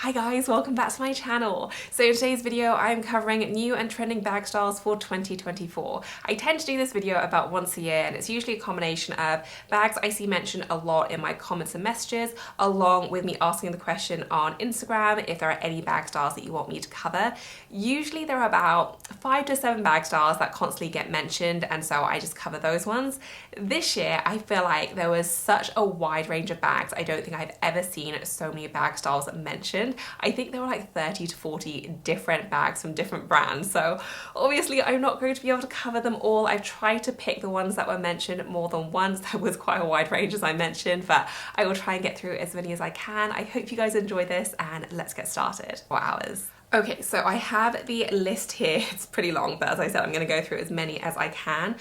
Hi guys, welcome back to my channel. So in today's video, I'm covering new and trending bag styles for 2024. I tend to do this video about once a year, and it's usually a combination of bags I see mentioned a lot in my comments and messages, along with me asking the question on Instagram if there are any bag styles that you want me to cover. Usually there are about 5 to 7 bag styles that constantly get mentioned, and so I just cover those ones. This year, I feel like there was such a wide range of bags. I don't think I've ever seen so many bag styles mentioned. I think there were like 30 to 40 different bags from different brands. So obviously I'm not going to be able to cover them all. I've tried to pick the ones that were mentioned more than once. There was quite a wide range, as I mentioned, but I will try and get through as many as I can. I hope you guys enjoy this, and let's get started. 4 hours. Okay, so I have the list here. It's pretty long, but as I said, I'm going to go through as many as I can.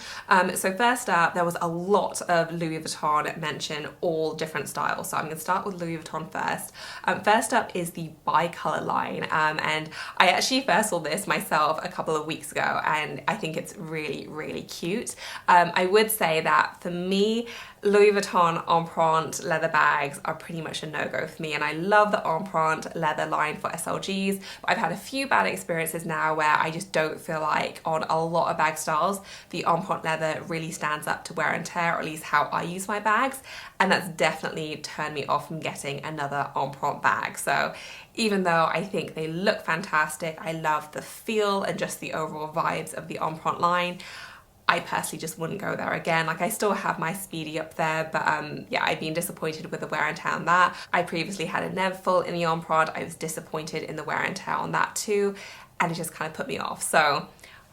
So first up, there was a lot of Louis Vuitton mentioned, all different styles. So I'm going to start with Louis Vuitton first. First up is the bicolor line, and I actually first saw this myself a couple of weeks ago, and I think it's really, really cute. I would say that for me, Louis Vuitton Empreinte leather bags are pretty much a no-go for me, and I love the Empreinte leather line for SLGs. But I've had a few bad experiences now where I just don't feel like on a lot of bag styles the Empreinte leather really stands up to wear and tear, or at least how I use my bags, and that's definitely turned me off from getting another Empreinte bag. So even though I think they look fantastic, I love the feel and just the overall vibes of the Empreinte line, I personally just wouldn't go there again. Like, I still have my Speedy up there, but yeah, I've been disappointed with the wear and tear on that. I previously had a Nev full in the Empreinte. I was disappointed in the wear and tear on that too, and it just kind of put me off. So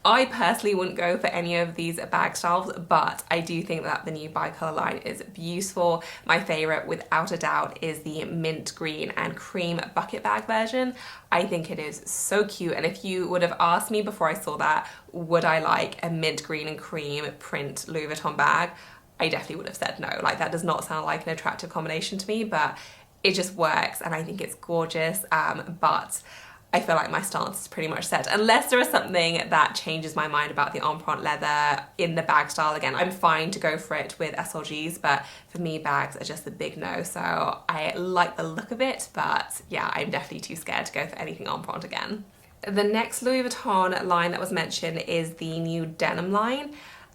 I personally wouldn't go for any of these bag styles, but I do think that the new bicolor line is beautiful. My favorite, without a doubt, is the mint green and cream bucket bag version. I think it is so cute, and if you would have asked me before I saw that, would I like a mint green and cream print Louis Vuitton bag, I definitely would have said no. Like, that does not sound like an attractive combination to me, but it just works, and I think it's gorgeous. But I feel like my stance is pretty much set. Unless there is something that changes my mind about the Empreinte leather in the bag style, again, I'm fine to go for it with SLGs, but for me, bags are just a big no. So I like the look of it, but yeah, I'm definitely too scared to go for anything Empreinte again. The next Louis Vuitton line that was mentioned is the new denim line,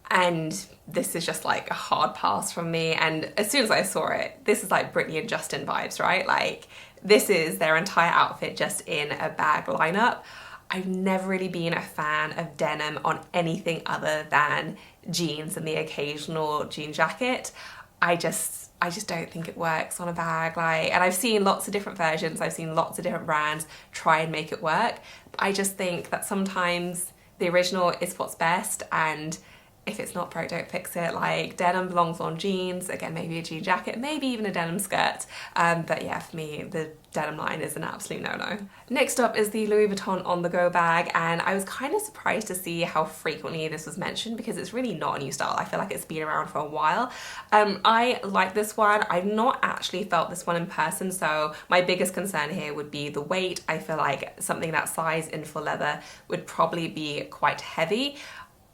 and this is just like a hard pass from me. And as soon as I saw it, this is like Britney and Justin vibes, right? Like, this is their entire outfit just in a bag lineup. I've never really been a fan of denim on anything other than jeans and the occasional jean jacket. I just don't think it works on a bag. Like, and I've seen lots of different versions, I've seen lots of different brands try and make it work. But I just think that sometimes the original is what's best, and if it's not broke, don't fix it. Like, denim belongs on jeans, again, maybe a jean jacket, maybe even a denim skirt. But yeah, for me, the denim line is an absolute no-no. Next up is the Louis Vuitton On The Go bag, and I was kind of surprised to see how frequently this was mentioned, because it's really not a new style. I feel like it's been around for a while. I like this one. I've not actually felt this one in person, so my biggest concern here would be the weight. I feel like something that size in full leather would probably be quite heavy.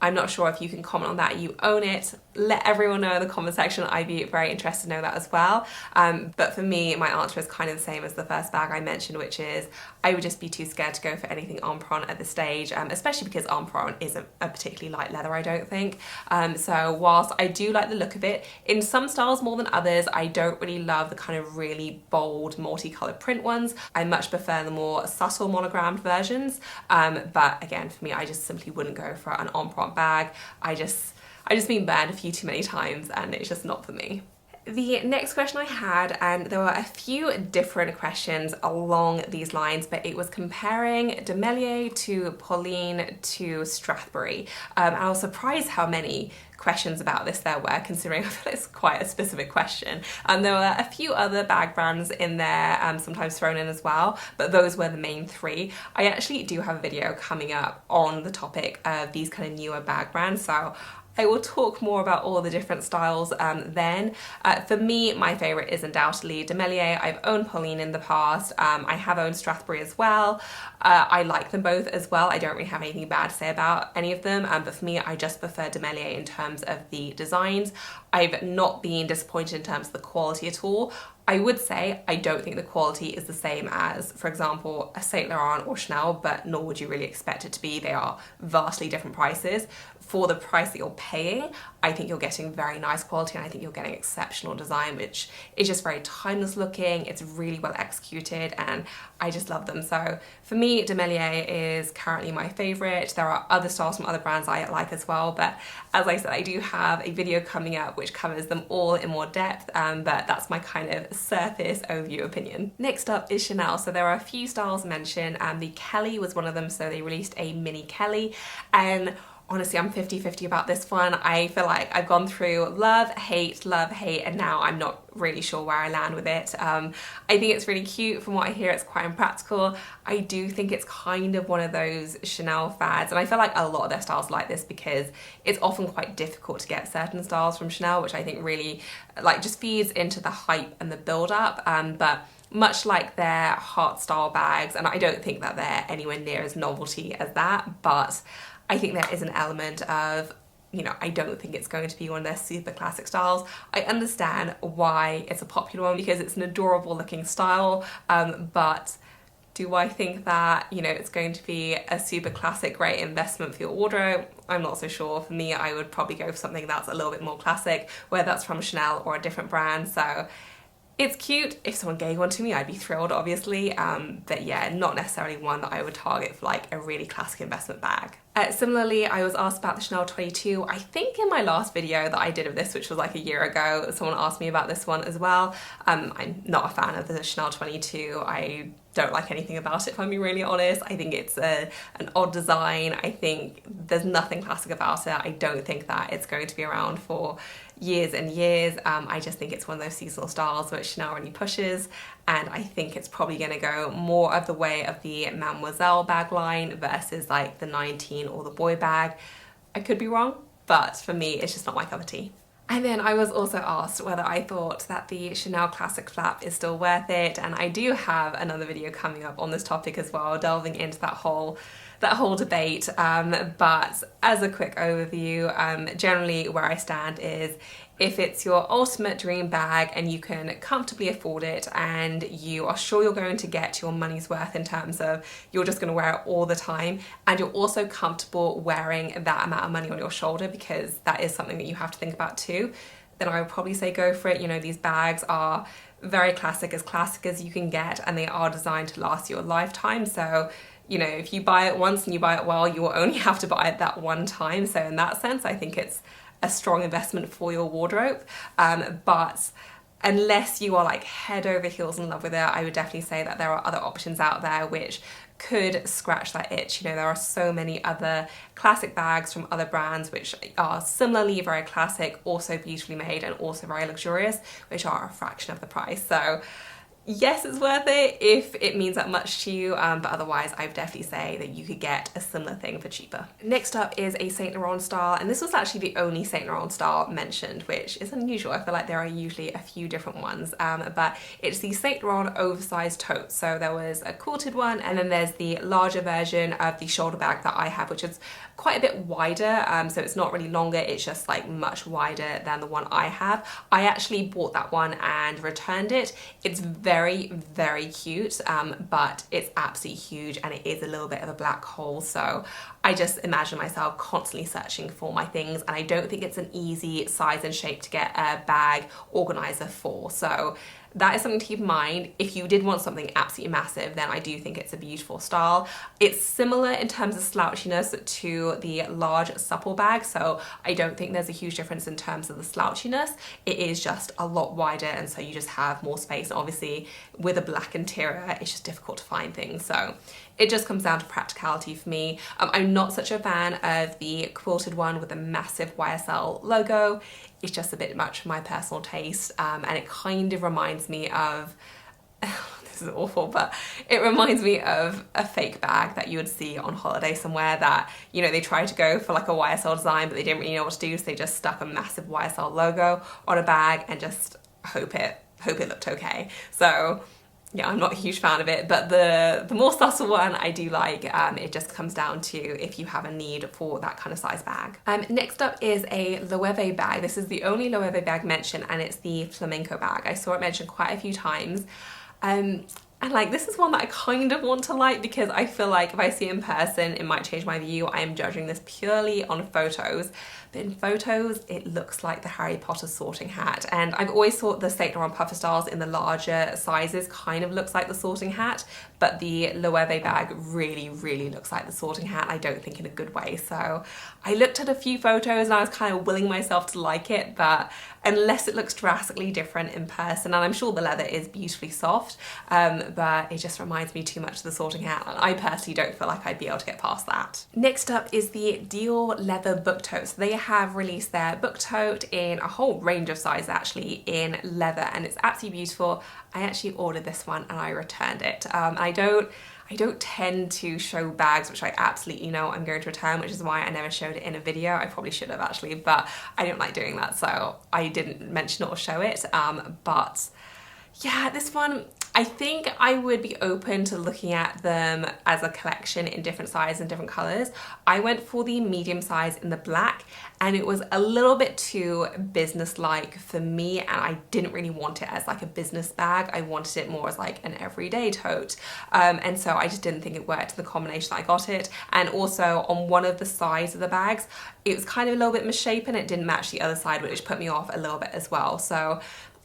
I'm not sure if you can comment on that. You own it. Let everyone know in the comment section. I'd be very interested to know that as well. But for me, my answer is kind of the same as the first bag I mentioned, which is I would just be too scared to go for anything Empreinte at this stage, especially because Empreinte isn't a particularly light leather, I don't think. So whilst I do like the look of it, in some styles more than others, I don't really love the kind of really bold multicolored print ones. I much prefer the more subtle monogrammed versions. But again, for me, I just simply wouldn't go for an Empreinte bag. I just been burned a few too many times, and it's just not for me. The next question I had, and there were a few different questions along these lines, but it was comparing De Melier to Pauline to Strathbury. And I was surprised how many questions about this there were, considering I feel it's quite a specific question. There were a few other bag brands in there, sometimes thrown in as well, but those were the main 3. I actually do have a video coming up on the topic of these kind of newer bag brands, so I will talk more about all the different styles then. For me, my favourite is undoubtedly De Melier. I've owned Pauline in the past. I have owned Strathbury as well. I like them both as well. I don't really have anything bad to say about any of them, but for me, I just prefer De Melier in terms of the designs. I've not been disappointed in terms of the quality at all. I would say I don't think the quality is the same as, for example, a Saint Laurent or Chanel, but nor would you really expect it to be. They are vastly different prices. For the price that you're paying, I think you're getting very nice quality, and I think you're getting exceptional design, which is just very timeless looking. It's really well executed, and I just love them. So for me, De Melier is currently my favorite. There are other styles from other brands I like as well, but as I said, I do have a video coming up which covers them all in more depth, but that's my kind of surface overview opinion. Next up is Chanel. So there are a few styles mentioned, and the Kelly was one of them. So they released a mini Kelly, and honestly, I'm 50-50 about this one. I feel like I've gone through love, hate, and now I'm not really sure where I land with it. I think it's really cute. From what I hear, it's quite impractical. I do think it's kind of one of those Chanel fads, and I feel like a lot of their styles like this because it's often quite difficult to get certain styles from Chanel, which I think really like just feeds into the hype and the build up. But much like their heart style bags, and I don't think that they're anywhere near as novelty as that, but I think there is an element of, you know, I don't think it's going to be one of their super classic styles. I understand why it's a popular one because it's an adorable looking style, but do I think that, you know, it's going to be a super classic great investment for your wardrobe? I'm not so sure. For me, I would probably go for something that's a little bit more classic, whether that's from Chanel or a different brand. So it's cute. If someone gave one to me, I'd be thrilled, obviously, but yeah, not necessarily one that I would target for like a really classic investment bag. Similarly, I was asked about the Chanel 22. I think in my last video that I did of this, which was like a year ago, someone asked me about this one as well. I'm not a fan of the Chanel 22. I don't like anything about it, if I'm being really honest. I think it's an odd design. I think there's nothing classic about it. I don't think that it's going to be around for years and years. I just think it's one of those seasonal styles which Chanel really pushes, and I think it's probably going to go more of the way of the Mademoiselle bag line versus like the 19 or the boy bag. I could be wrong, but for me it's just not my cup of tea. And then I was also asked whether I thought that the Chanel Classic Flap is still worth it, and I do have another video coming up on this topic as well, delving into that whole debate, but as a quick overview, generally where I stand is if it's your ultimate dream bag and you can comfortably afford it and you are sure you're going to get your money's worth in terms of you're just going to wear it all the time, and you're also comfortable wearing that amount of money on your shoulder, because that is something that you have to think about too, then I would probably say go for it. You know, these bags are very classic as you can get, and they are designed to last you a lifetime. So, you know, if you buy it once and you buy it well, you will only have to buy it that one time. So in that sense, I think it's a strong investment for your wardrobe. But unless you are like head over heels in love with it, I would definitely say that there are other options out there which could scratch that itch. You know, there are so many other classic bags from other brands which are similarly very classic, also beautifully made, and also very luxurious, which are a fraction of the price. So yes, it's worth it if it means that much to you, but otherwise I would definitely say that you could get a similar thing for cheaper. Next up is a Saint Laurent style, and this was actually the only Saint Laurent style mentioned, which is unusual. I feel like there are usually a few different ones, but it's the Saint Laurent oversized tote. So there was a quilted one, and then there's the larger version of the shoulder bag that I have, which is quite a bit wider, so it's not really longer, it's just like much wider than the one I have. I actually bought that one and returned it. It's very, very cute, but it's absolutely huge, and it is a little bit of a black hole, so I just imagine myself constantly searching for my things, and I don't think it's an easy size and shape to get a bag organizer for. So that is something to keep in mind. If you did want something absolutely massive, then I do think it's a beautiful style. It's similar in terms of slouchiness to the large supple bag, so I don't think there's a huge difference in terms of the slouchiness. It is just a lot wider, and so you just have more space. And obviously with a black interior, it's just difficult to find things. So it just comes down to practicality for me. I'm not such a fan of the quilted one with a massive YSL logo. It's just a bit much for my personal taste, and it kind of reminds me of, this is awful, but it reminds me of a fake bag that you would see on holiday somewhere that, you know, they tried to go for like a YSL design, but they didn't really know what to do, so they just stuck a massive YSL logo on a bag and just hope it looked okay. So yeah, I'm not a huge fan of it, but the more subtle one I do like. It just comes down to if you have a need for that kind of size bag. Next up is a Loewe bag. This is the only Loewe bag mentioned, and it's the flamenco bag. I saw it mentioned quite a few times. And like, this is one that I kind of want to like, because I feel like if I see it in person, it might change my view. I am judging this purely on photos, but in photos, it looks like the Harry Potter sorting hat. And I've always thought the Saint Laurent puffer styles in the larger sizes kind of looks like the sorting hat, but the Loewe bag really, really looks like the sorting hat. I don't think in a good way. So I looked at a few photos and I was kind of willing myself to like it, but unless it looks drastically different in person, and I'm sure the leather is beautifully soft, but it just reminds me too much of the sorting hat, and I personally don't feel like I'd be able to get past that. Next up is the Dior leather book tote. So they have released their book tote in a whole range of sizes actually in leather, and it's absolutely beautiful. I actually ordered this one and I returned it. I don't tend to show bags which I absolutely know I'm going to return, which is why I never showed it in a video. I probably should have actually, but I don't like doing that, so I didn't mention it or show it. But yeah, this one, I think I would be open to looking at them as a collection in different sizes and different colors. I went for the medium size in the black, and it was a little bit too business-like for me, and I didn't really want it as like a business bag. I wanted it more as like an everyday tote. And so I just didn't think it worked in the combination that I got it. And also on one of the sides of the bags, it was kind of a little bit misshapen. It didn't match the other side, which put me off a little bit as well. So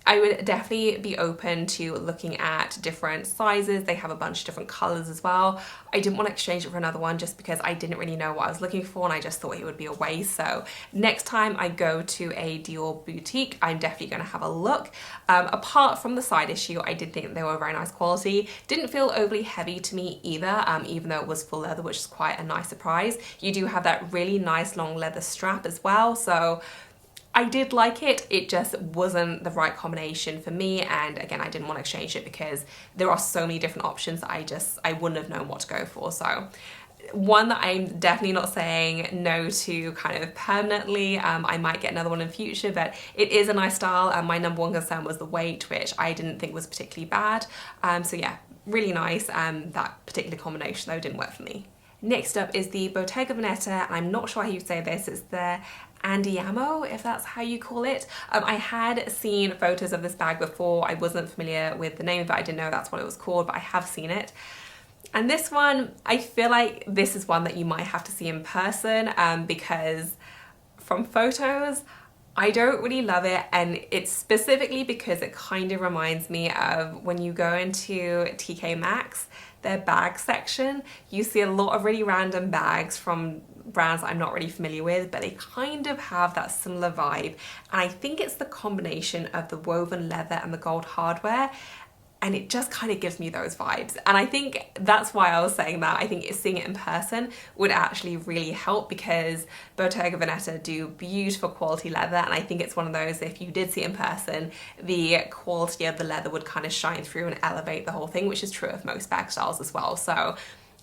I would definitely be open to looking at different sizes. They have a bunch of different colors as well. I didn't want to exchange it for another one just because I didn't really know what I was looking for, and I just thought it would be a waste. So next time I go to a Dior boutique, I'm definitely going to have a look. Apart from the side issue, I did think they were very nice quality. Didn't feel overly heavy to me either, even though it was full leather, which is quite a nice surprise. You do have that really nice long leather strap as well, so I did like it. It just wasn't the right combination for me, and again, I didn't want to exchange it because there are so many different options that I wouldn't have known what to go for. So one that I'm definitely not saying no to kind of permanently. I might get another one in future, but it is a nice style, and my number one concern was the weight, which I didn't think was particularly bad. So yeah, really nice. That particular combination though didn't work for me. Next up is the Bottega Veneta, and I'm not sure how you say this. It's the Andiamo, if that's how you call it. I had seen photos of this bag before. I wasn't familiar with the name of it. I didn't know that's what it was called, but I have seen it. And this one, I feel like this is one that you might have to see in person, because from photos, I don't really love it, and it's specifically because it kind of reminds me of when you go into TK Maxx, their bag section. You see a lot of really random bags from brands that I'm not really familiar with, but they kind of have that similar vibe. And I think it's the combination of the woven leather and the gold hardware, and it just kind of gives me those vibes. And I think that's why I was saying that. I think seeing it in person would actually really help, because Bottega Veneta do beautiful quality leather, and I think it's one of those, if you did see it in person, the quality of the leather would kind of shine through and elevate the whole thing, which is true of most bag styles as well. So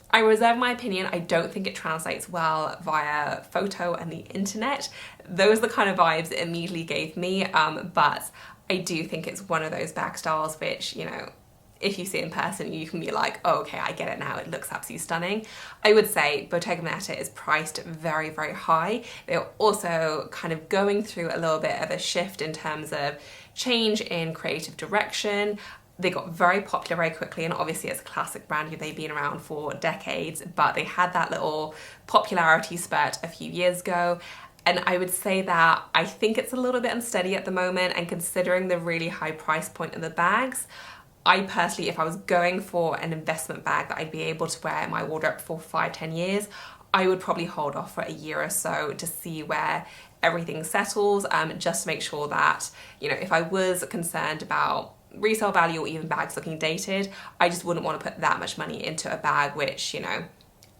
I reserve my opinion. I don't think it translates well via photo and the internet. Those are the kind of vibes it immediately gave me, but I do think it's one of those bag styles which, you know, if you see it in person, you can be like, oh, okay, I get it now. It looks absolutely stunning. I would say Bottega Veneta is priced very, very high. They're also kind of going through a little bit of a shift in terms of change in creative direction. They got very popular very quickly, and obviously it's a classic brand. They've been around for decades, but they had that little popularity spurt a few years ago. And I would say that I think it's a little bit unsteady at the moment, and considering the really high price point of the bags, I personally, if I was going for an investment bag that I'd be able to wear in my wardrobe for 5-10 years, I would probably hold off for a year or so to see where everything settles, just to make sure that, you know, if I was concerned about resale value or even bags looking dated, I just wouldn't want to put that much money into a bag which, you know,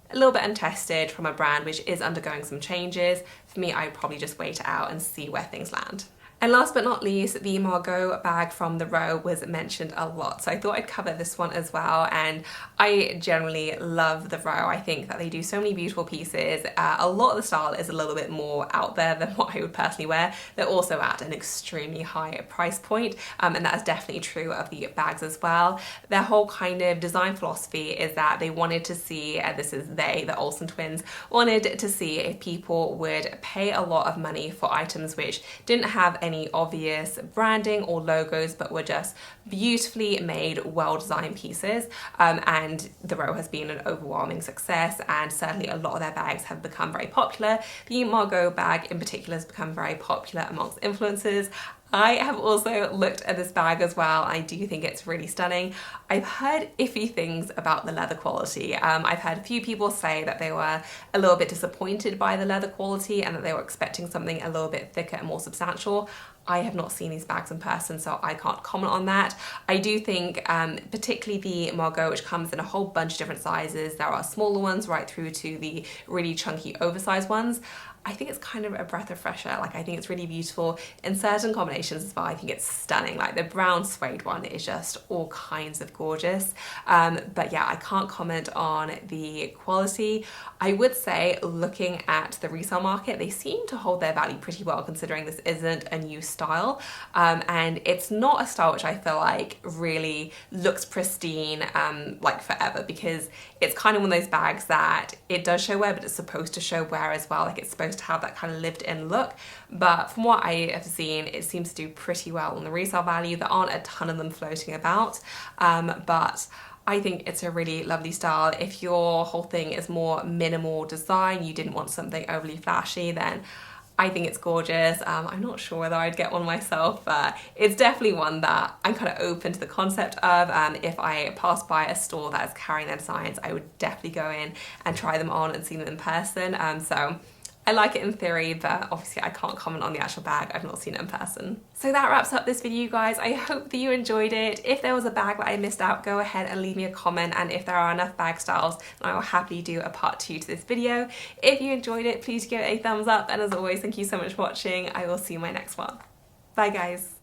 a little bit untested from a brand which is undergoing some changes. For me, I'd probably just wait it out and see where things land. And last but not least, the Margot bag from the row was mentioned a lot, so I thought I'd cover this one as well. And I generally love the row. I think that they do so many beautiful pieces. A lot of the style is a little bit more out there than what I would personally wear. They're also at an extremely high price point, and that is definitely true of the bags as well. Their whole kind of design philosophy is that they wanted to see, the Olsen twins, wanted to see if people would pay a lot of money for items which didn't have any obvious branding or logos but were just beautifully made, well-designed pieces. And the row has been an overwhelming success, and certainly a lot of their bags have become very popular. The Margot bag in particular has become very popular amongst influencers. I have also looked at this bag as well. I do think it's really stunning. I've heard iffy things about the leather quality. I've heard a few people say that they were a little bit disappointed by the leather quality and that they were expecting something a little bit thicker and more substantial. I have not seen these bags in person, so I can't comment on that. I do think, particularly the Margot, which comes in a whole bunch of different sizes, there are smaller ones right through to the really chunky oversized ones. I think it's kind of a breath of fresh air. Like, I think it's really beautiful in certain combinations as well. I think it's stunning. Like the brown suede one is just all kinds of gorgeous. But yeah, I can't comment on the quality. I would say, looking at the resale market, they seem to hold their value pretty well considering this isn't a new style. And it's not a style which I feel like really looks pristine like forever, because it's kind of one of those bags that it does show wear, but it's supposed to show wear as well. Like, it's supposed to have that kind of lived in look. But from what I have seen, it seems to do pretty well on the resale value. There aren't a ton of them floating about, but I think it's a really lovely style. If your whole thing is more minimal design, you didn't want something overly flashy, then I think it's gorgeous. I'm not sure whether I'd get one myself, but it's definitely one that I'm kind of open to the concept of. If I pass by a store that is carrying their designs, I would definitely go in and try them on and see them in person. So I like it in theory, but obviously I can't comment on the actual bag. I've not seen it in person. So that wraps up this video, guys. I hope that you enjoyed it. If there was a bag that I missed out, go ahead and leave me a comment. And if there are enough bag styles, then I will happily do a part 2 to this video. If you enjoyed it, please give it a thumbs up. And as always, thank you so much for watching. I will see you in my next one. Bye, guys.